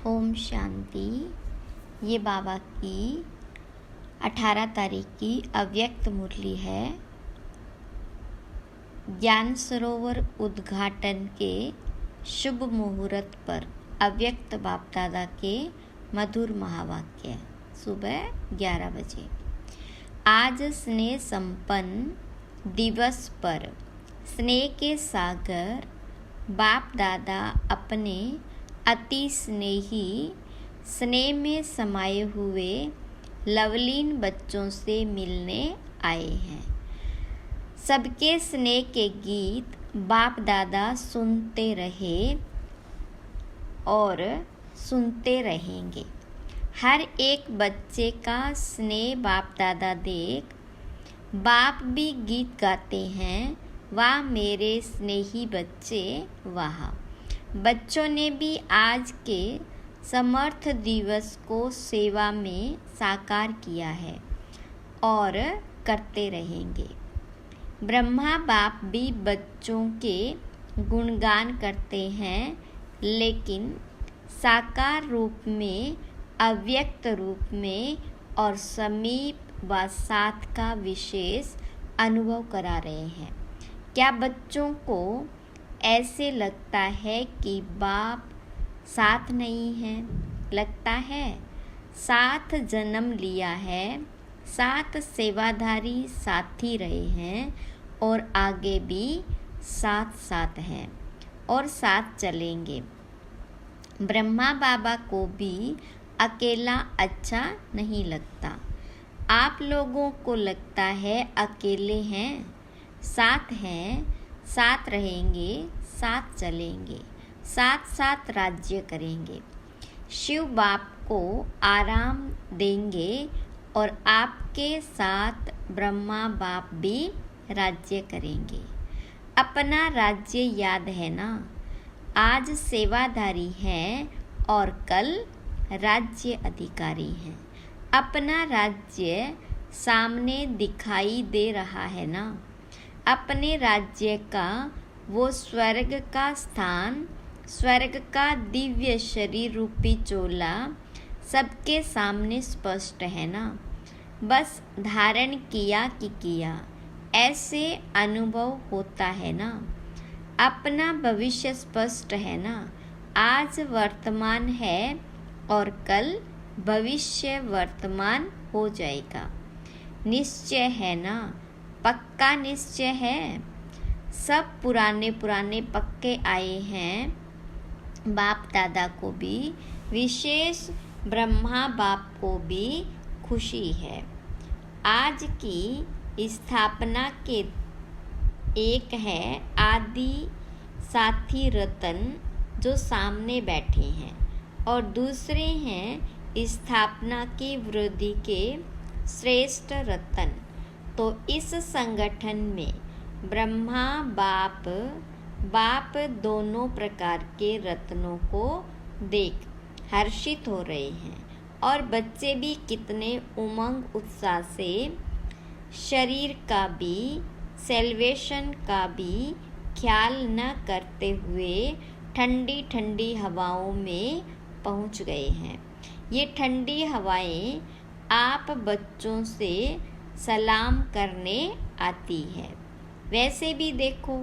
ओम शांति। ये बाबा की 18 तारीख की अव्यक्त मुरली है। ज्ञान सरोवर उद्घाटन के शुभ मुहूर्त पर अव्यक्त बाप दादा के मधुर महावाक्य सुबह 11 बजे। आज स्नेह संपन्न दिवस पर स्नेह के सागर बाप दादा अपने अति स्नेही स्नेह में समाये हुए लवलीन बच्चों से मिलने आए हैं। सबके स्नेह के गीत बाप दादा सुनते रहे और सुनते रहेंगे। हर एक बच्चे का स्नेह बाप दादा देख बाप भी गीत गाते हैं, वाह मेरे स्नेही बच्चे वाह। बच्चों ने भी आज के समर्थ दिवस को सेवा में साकार किया है और करते रहेंगे। ब्रह्मा बाप भी बच्चों के गुणगान करते हैं, लेकिन साकार रूप में, अव्यक्त रूप में और समीप व साथ का विशेष अनुभव करा रहे हैं। क्या बच्चों को ऐसे लगता है कि बाप साथ नहीं है? लगता है। साथ जन्म लिया है, साथ सेवाधारी साथी रहे हैं और आगे भी साथ साथ हैं और साथ चलेंगे। ब्रह्मा बाबा को भी अकेला अच्छा नहीं लगता। आप लोगों को लगता है अकेले हैं, साथ हैं, साथ रहेंगे, साथ चलेंगे, साथ साथ राज्य करेंगे। शिव बाप को आराम देंगे और आपके साथ ब्रह्मा बाप भी राज्य करेंगे। अपना राज्य याद है ना? आज सेवाधारी हैं और कल राज्य अधिकारी हैं। अपना राज्य सामने दिखाई दे रहा है ना? अपने राज्य का वो स्वर्ग का स्थान, स्वर्ग का दिव्य शरीर रूपी चोला सबके सामने स्पष्ट है ना? बस धारण किया कि किया, ऐसे अनुभव होता है ना? अपना भविष्य स्पष्ट है ना? आज वर्तमान है और कल भविष्य वर्तमान हो जाएगा। निश्चय है ना? पक्का निश्चय है। सब पुराने पक्के आए हैं। बाप दादा को भी, विशेष ब्रह्मा बाप को भी खुशी है। आज की स्थापना के एक है आदि साथी रतन जो सामने बैठे हैं और दूसरे हैं स्थापना की वृद्धि के श्रेष्ठ रतन। तो इस संगठन में ब्रह्मा बाप दोनों प्रकार के रत्नों को देख हर्षित हो रहे हैं और बच्चे भी कितने उमंग उत्साह से शरीर का भी, सेल्वेशन का भी ख्याल न करते हुए ठंडी ठंडी हवाओं में पहुंच गए हैं। ये ठंडी हवाएं आप बच्चों से सलाम करने आती है। वैसे भी देखो,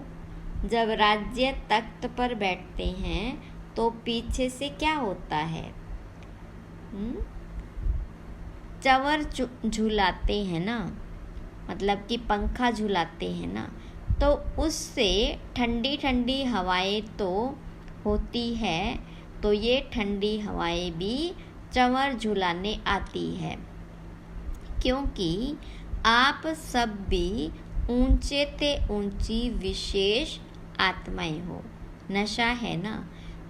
जब राज्य तख्त पर बैठते हैं तो पीछे से क्या होता है? चंवर झुलाते हैं ना, मतलब कि पंखा झुलाते हैं ना, तो उससे ठंडी ठंडी हवाएं तो होती है। तो ये ठंडी हवाएं भी चंवर झुलाने आती है, क्योंकि आप सब भी ऊंचे ते ऊंची विशेष आत्माएं हो। नशा है ना?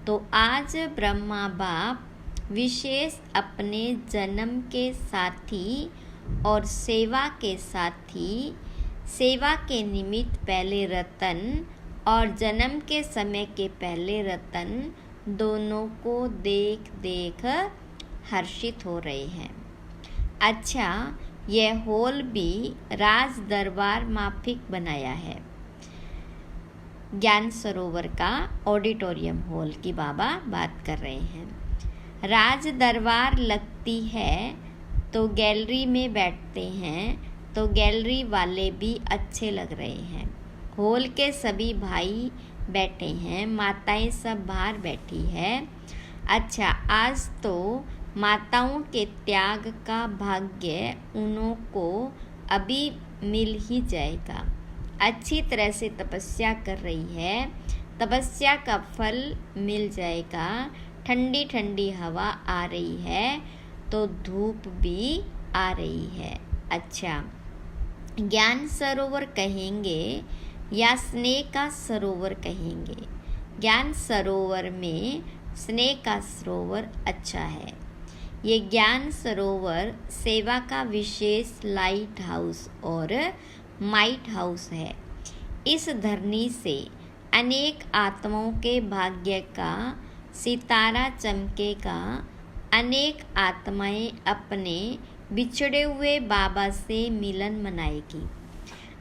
तो आज ब्रह्मा बाप विशेष अपने जन्म के साथी और सेवा के साथी, सेवा के निमित्त पहले रतन और जन्म के समय के पहले रतन दोनों को देख देख हर्षित हो रहे हैं। अच्छा, यह हॉल भी राज दरबार माफिक बनाया है। ज्ञान सरोवर का ऑडिटोरियम हॉल की बाबा बात कर रहे हैं। राज दरबार लगती है तो गैलरी में बैठते हैं, तो गैलरी वाले भी अच्छे लग रहे हैं। हॉल के सभी भाई बैठे हैं, माताएं सब बाहर बैठी है। अच्छा, आज तो माताओं के त्याग का भाग्य उन्हों को अभी मिल ही जाएगा। अच्छी तरह से तपस्या कर रही है, तपस्या का फल मिल जाएगा। ठंडी ठंडी हवा आ रही है तो धूप भी आ रही है। अच्छा, ज्ञान सरोवर कहेंगे या स्नेह का सरोवर कहेंगे? ज्ञान सरोवर में स्नेह का सरोवर अच्छा है। ये ज्ञान सरोवर सेवा का विशेष लाइट हाउस और माइट हाउस है। इस धरनी से अनेक आत्माओं के भाग्य का सितारा चमकेगा। अनेक आत्माएं अपने बिछड़े हुए बाबा से मिलन मनाएगी।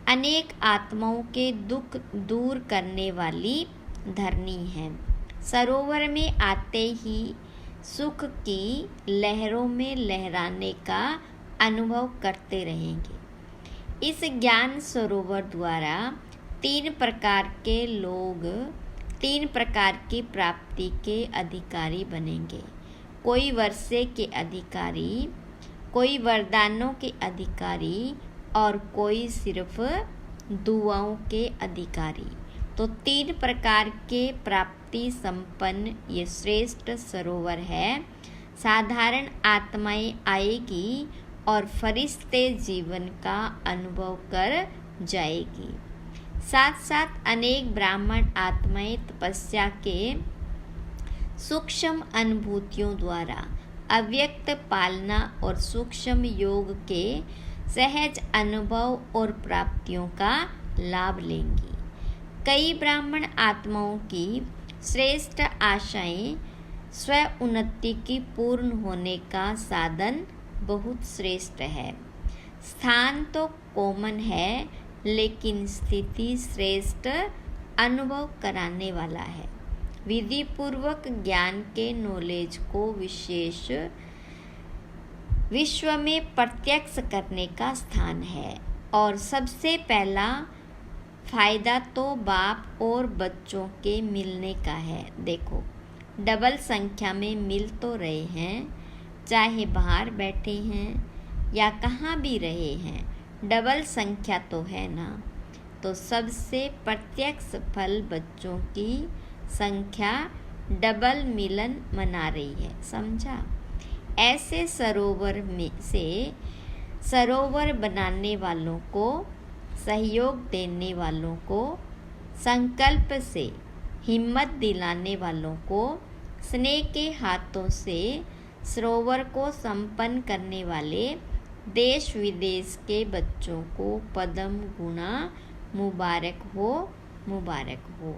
अनेक आत्माओं के दुख दूर करने वाली धरनी है। सरोवर में आते ही सुख की लहरों में लहराने का अनुभव करते रहेंगे। इस ज्ञान सरोवर द्वारा 3 प्रकार के लोग 3 प्रकार की प्राप्ति के अधिकारी बनेंगे। कोई वर्षे के अधिकारी, कोई वरदानों के अधिकारी और कोई सिर्फ दुआओं के अधिकारी। तो 3 प्रकार के प्राप्ति संपन्न ये श्रेष्ठ सरोवर है। साधारण आत्माएं आएगी और फरिश्ते जीवन का अनुभव कर जाएगी। साथ साथ अनेक ब्राह्मण आत्माएं तपस्या के सूक्ष्म अनुभूतियों द्वारा अव्यक्त पालना और सूक्ष्म योग के सहज अनुभव और प्राप्तियों का लाभ लेंगी। कई ब्राह्मण आत्माओं की श्रेष्ठ आशाएं स्व उन्नति की पूर्ण होने का साधन बहुत श्रेष्ठ है। स्थान तो कॉमन है, लेकिन स्थिति श्रेष्ठ अनुभव कराने वाला है। विधि पूर्वक ज्ञान के नॉलेज को विशेष विश्व में प्रत्यक्ष करने का स्थान है। और सबसे पहला फायदा तो बाप और बच्चों के मिलने का है। देखो, डबल संख्या में मिल तो रहे हैं, चाहे बाहर बैठे हैं या कहाँ भी रहे हैं, डबल संख्या तो है ना। तो सबसे प्रत्यक्ष फल बच्चों की संख्या डबल मिलन मना रही है, समझा। ऐसे सरोवर में से सरोवर बनाने वालों को, सहयोग देने वालों को, संकल्प से हिम्मत दिलाने वालों को, स्नेह के हाथों से सरोवर को संपन्न करने वाले देश विदेश के बच्चों को पद्म गुणा मुबारक हो, मुबारक हो।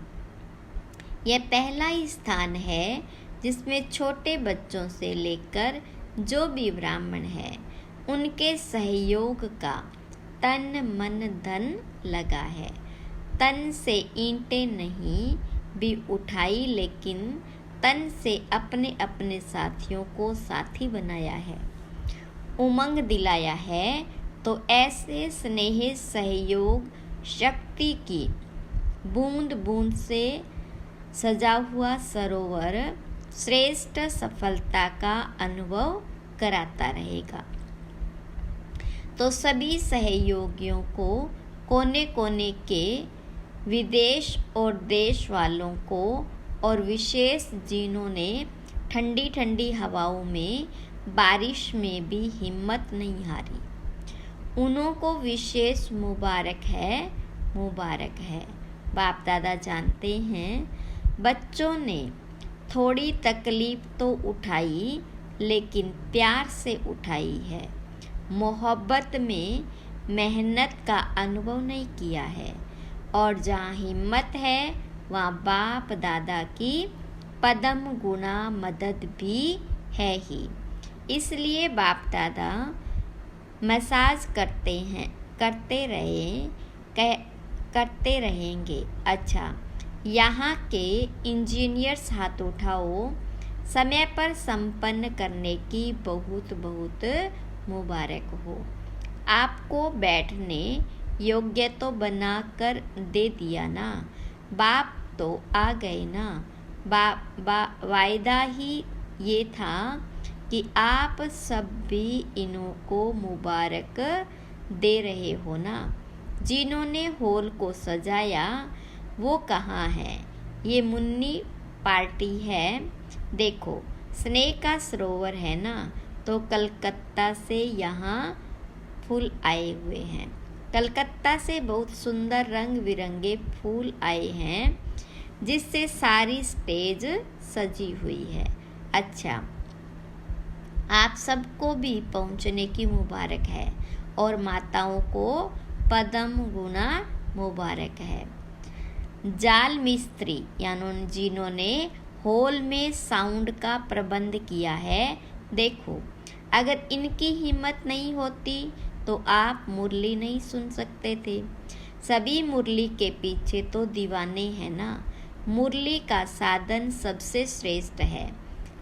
यह पहला ही स्थान है जिसमें छोटे बच्चों से लेकर जो भी ब्राह्मण है उनके सहयोग का तन मन धन लगा है। तन से ईंटें नहीं भी उठाई, लेकिन तन से अपने अपने साथियों को साथी बनाया है, उमंग दिलाया है। तो ऐसे स्नेह सहयोग शक्ति की बूंद बूंद से सजा हुआ सरोवर श्रेष्ठ सफलता का अनुभव कराता रहेगा। तो सभी सहयोगियों को, कोने कोने के विदेश और देश वालों को, और विशेष जिन्होंने ठंडी ठंडी हवाओं में, बारिश में भी हिम्मत नहीं हारी, उन्हों को विशेष मुबारक है, मुबारक है। बाप दादा जानते हैं बच्चों ने थोड़ी तकलीफ तो उठाई, लेकिन प्यार से उठाई है। मोहब्बत में मेहनत का अनुभव नहीं किया है। और जहाँ हिम्मत है वहाँ बाप दादा की पद्म गुणा मदद भी है ही। इसलिए बाप दादा मसाज करते हैं, करते रहेंगे। अच्छा, यहाँ के इंजीनियर्स हाथ उठाओ। समय पर संपन्न करने की बहुत बहुत मुबारक हो। आपको बैठने योग्य तो बना कर दे दिया ना, बाप तो आ गए ना। वायदा ही ये था कि आप सब भी इन्हों को मुबारक दे रहे हो ना। जिन्होंने हॉल को सजाया वो कहाँ है? ये मुन्नी पार्टी है। देखो, स्नेह का सरोवर है ना, तो कलकत्ता से यहाँ फूल आए हुए हैं। कलकत्ता से बहुत सुंदर रंग बिरंगे फूल आए हैं, जिससे सारी स्टेज सजी हुई है। अच्छा, आप सबको भी पहुँचने की मुबारक है और माताओं को पद्म गुना मुबारक है। जाल मिस्त्री यानी जिन्होंने हॉल में साउंड का प्रबंध किया है, देखो, अगर इनकी हिम्मत नहीं होती तो आप मुरली नहीं सुन सकते थे। सभी मुरली के पीछे तो दीवाने हैं ना। मुरली का साधन सबसे श्रेष्ठ है।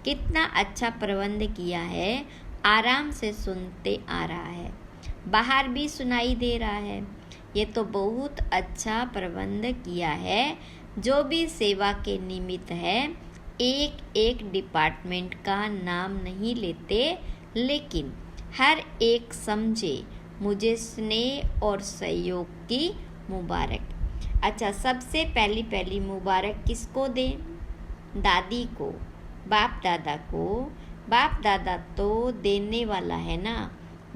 कितना अच्छा प्रबंध किया है, आराम से सुनते आ रहा है, बाहर भी सुनाई दे रहा है। ये तो बहुत अच्छा प्रबंध किया है। जो भी सेवा के निमित्त है, एक एक डिपार्टमेंट का नाम नहीं लेते, लेकिन हर एक समझे मुझे स्नेह और सहयोग की मुबारक। अच्छा, सबसे पहली मुबारक किसको दें? दादी को, बाप दादा को। बाप दादा तो देने वाला है ना।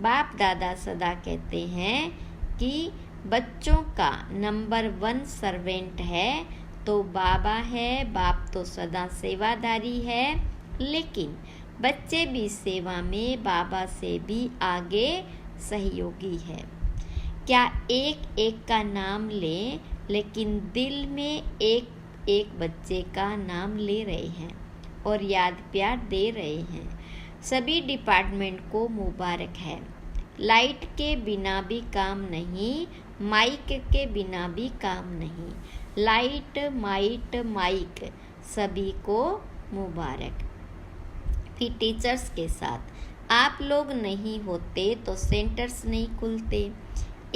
बाप दादा सदा कहते हैं कि बच्चों का नंबर 1 सर्वेंट है तो बाबा है। बाप तो सदा सेवादारी है, लेकिन बच्चे भी सेवा में बाबा से भी आगे सहयोगी है। क्या एक एक का नाम लें, लेकिन दिल में एक एक बच्चे का नाम ले रहे हैं और याद प्यार दे रहे हैं। सभी डिपार्टमेंट को मुबारक है। लाइट के बिना भी काम नहीं, माइक के बिना भी काम नहीं। लाइट, माइक सभी को मुबारक। फिर टीचर्स के साथ, आप लोग नहीं होते तो सेंटर्स नहीं खुलते।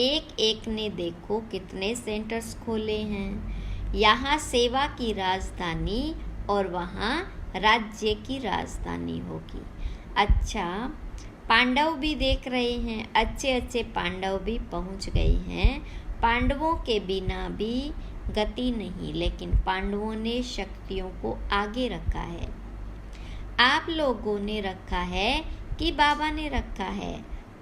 एक एक ने देखो कितने सेंटर्स खोले हैं। यहाँ सेवा की राजधानी और वहाँ राज्य की राजधानी होगी। अच्छा, पांडव भी देख रहे हैं। अच्छे अच्छे पांडव भी पहुँच गए हैं। पांडवों के बिना भी गति नहीं, लेकिन पांडवों ने शक्तियों को आगे रखा है। आप लोगों ने रखा है कि बाबा ने रखा है,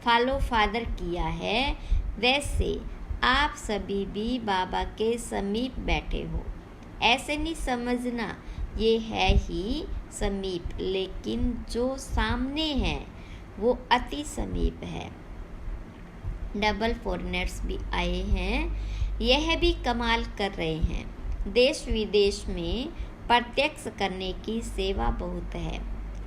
फॉलो फादर किया है। वैसे आप सभी भी बाबा के समीप बैठे हो। ऐसे नहीं समझना ये है ही समीप, लेकिन जो सामने है वो अति समीप है। डबल फॉरेनर्स भी आए हैं, यह भी कमाल कर रहे हैं। देश विदेश में प्रत्यक्ष करने की सेवा बहुत है,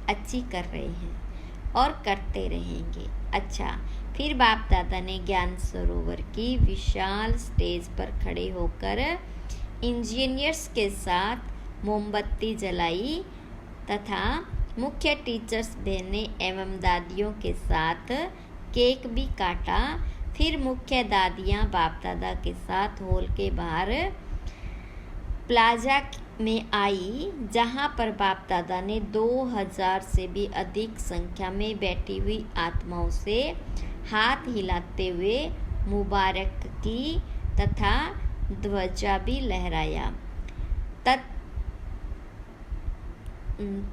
अच्छी कर रहे हैं और करते रहेंगे। अच्छा, फिर बाप दादा ने ज्ञान सरोवर की विशाल स्टेज पर खड़े होकर इंजीनियर्स के साथ मोमबत्ती जलाई तथा मुख्य टीचर्स बहनें एवं दादियों के साथ केक भी काटा। फिर मुख्य दादियाँ बाप दादा के साथ हॉल के बाहर प्लाजा में आई, जहाँ पर बाप दादा ने 2000 से भी अधिक संख्या में बैठी हुई आत्माओं से हाथ हिलाते हुए मुबारक की तथा ध्वजा भी लहराया।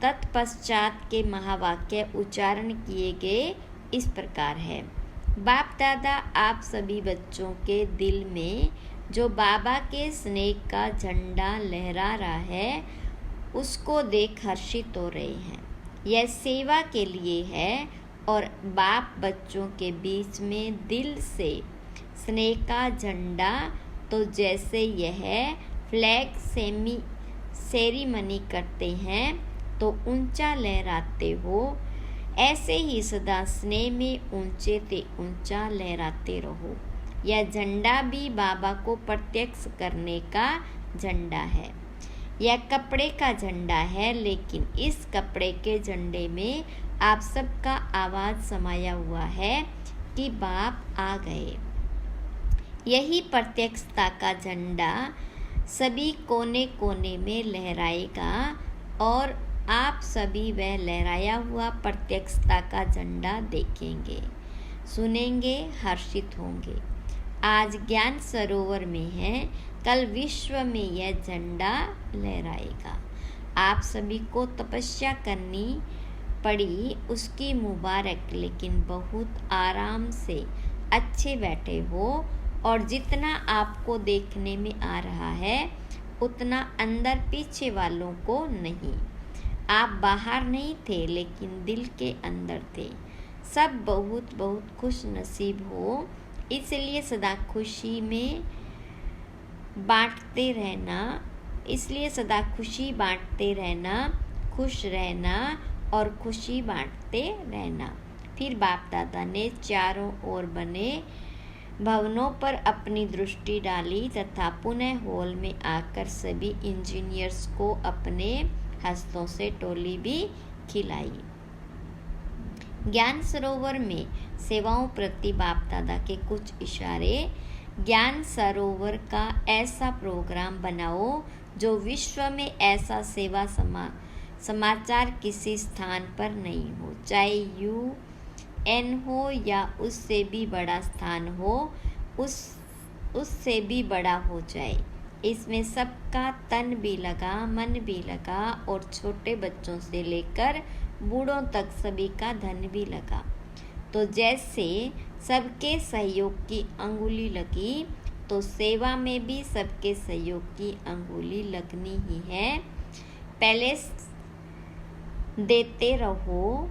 तत्पश्चात के महावाक्य उच्चारण किए गए इस प्रकार है। बाप दादा आप सभी बच्चों के दिल में जो बाबा के स्नेह का झंडा लहरा रहा है, उसको देख हर्षित हो रहे हैं। यह सेवा के लिए है और बाप बच्चों के बीच में दिल से स्नेह का झंडा, तो जैसे यह फ्लैग सेरेमनी करते हैं तो ऊंचा लहराते हो, ऐसे ही सदा स्नेह में ऊंचे से ऊंचा लहराते रहो। यह झंडा भी बाबा को प्रत्यक्ष करने का झंडा है। यह कपड़े का झंडा है, लेकिन इस कपड़े के झंडे में आप सबका आवाज़ समाया हुआ है कि बाप आ गए। यही प्रत्यक्षता का झंडा सभी कोने कोने में लहराएगा और आप सभी वह लहराया हुआ प्रत्यक्षता का झंडा देखेंगे, सुनेंगे, हर्षित होंगे। आज ज्ञान सरोवर में है, कल विश्व में यह झंडा लहराएगा। आप सभी को तपस्या करनी पड़ी, उसकी मुबारक, लेकिन बहुत आराम से अच्छे बैठे हो और जितना आपको देखने में आ रहा है उतना अंदर पीछे वालों को नहीं। आप बाहर नहीं थे, लेकिन दिल के अंदर थे। सब बहुत बहुत खुश नसीब हो, इसलिए सदा खुशी में बांटते रहना, इसलिए सदा खुशी बांटते रहना, खुश रहना और खुशी बांटते रहना। फिर बाप दादा ने चारों ओर बने भवनों पर अपनी दृष्टि डाली तथा पुनः हॉल में आकर सभी इंजीनियर्स को अपने हस्तों से टोली भी खिलाई। ज्ञान सरोवर में सेवाओं प्रति बाप दादा के कुछ इशारे। ज्ञान सरोवर का ऐसा प्रोग्राम बनाओ जो विश्व में ऐसा सेवा समाचार किसी स्थान पर नहीं हो, चाहे UN हो या उससे भी बड़ा स्थान हो, उससे भी बड़ा हो जाए। इसमें सबका तन भी लगा, मन भी लगा और छोटे बच्चों से लेकर बूढ़ों तक सभी का धन भी लगा। तो जैसे सबके सहयोग की अंगुली लगी, तो सेवा में भी सबके सहयोग की अंगुली लगनी ही है। पहले देते रहो,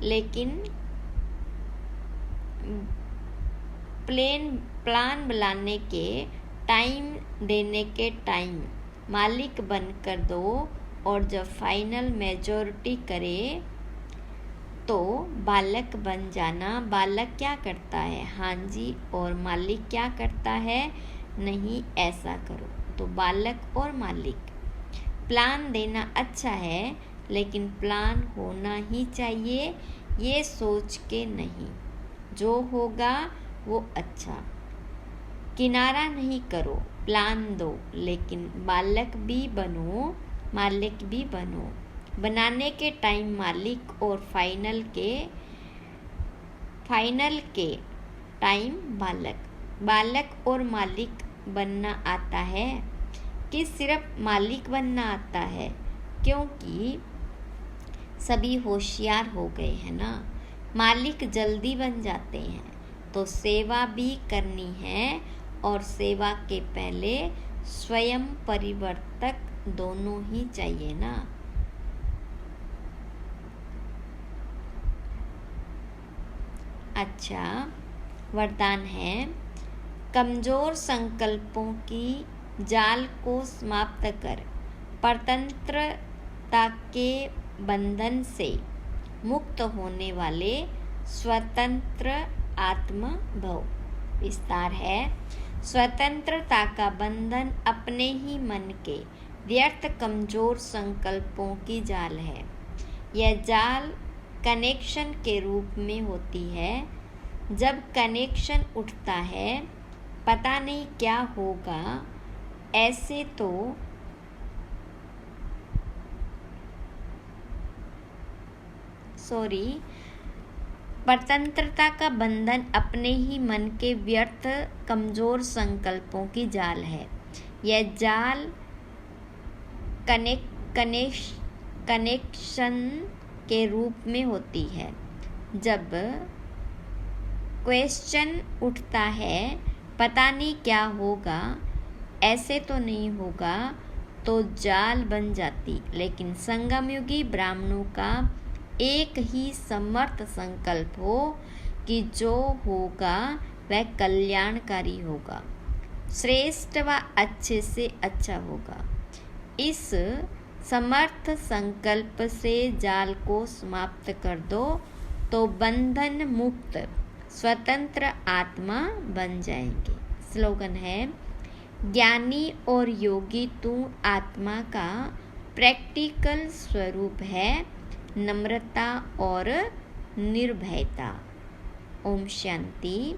लेकिन प्लान बनाने के टाइम, देने के टाइम मालिक बनकर दो, और जब फाइनल मेजॉरिटी करे तो बालक बन जाना। बालक क्या करता है? हाँ जी। और मालिक क्या करता है? नहीं, ऐसा करो। तो बालक और मालिक। प्लान देना अच्छा है, लेकिन प्लान होना ही चाहिए, ये सोच के नहीं जो होगा वो अच्छा। किनारा नहीं करो, प्लान दो, लेकिन बालक भी बनो, मालिक भी बनो। बनाने के टाइम मालिक और फाइनल के टाइम बालक। बालक और मालिक बनना आता है कि सिर्फ मालिक बनना आता है? क्योंकि सभी होशियार हो गए हैं ना। मालिक जल्दी बन जाते हैं, तो सेवा भी करनी है, और सेवा के पहले स्वयं परिवर्तक दोनों ही चाहिए ना। अच्छा, वरदान है, कमजोर संकल्पों की जाल को समाप्त कर परतंत्रता के बंधन से मुक्त होने वाले स्वतंत्र आत्मा भव। विस्तार है, स्वतंत्रता का बंधन अपने ही मन के व्यर्थ कमजोर संकल्पों की जाल है। यह जाल कनेक्शन के रूप में होती है। जब कनेक्शन उठता है, पता नहीं क्या होगा। ऐसे तो परतंत्रता का बंधन अपने ही मन के व्यर्थ कमजोर संकल्पों की जाल है। यह जाल कनेक्शन के रूप में होती है। जब क्वेश्चन उठता है, पता नहीं क्या होगा, ऐसे तो नहीं होगा, तो जाल बन जाती। लेकिन संगमयुगी ब्राह्मणों का एक ही समर्थ संकल्प हो कि जो होगा वह कल्याणकारी होगा, श्रेष्ठ व अच्छे से अच्छा होगा। इस समर्थ संकल्प से जाल को समाप्त कर दो, तो बंधन मुक्त स्वतंत्र आत्मा बन जाएंगे। स्लोगन है, ज्ञानी और योगी तू आत्मा का प्रैक्टिकल स्वरूप है, नम्रता और निर्भयता। ओम शांति।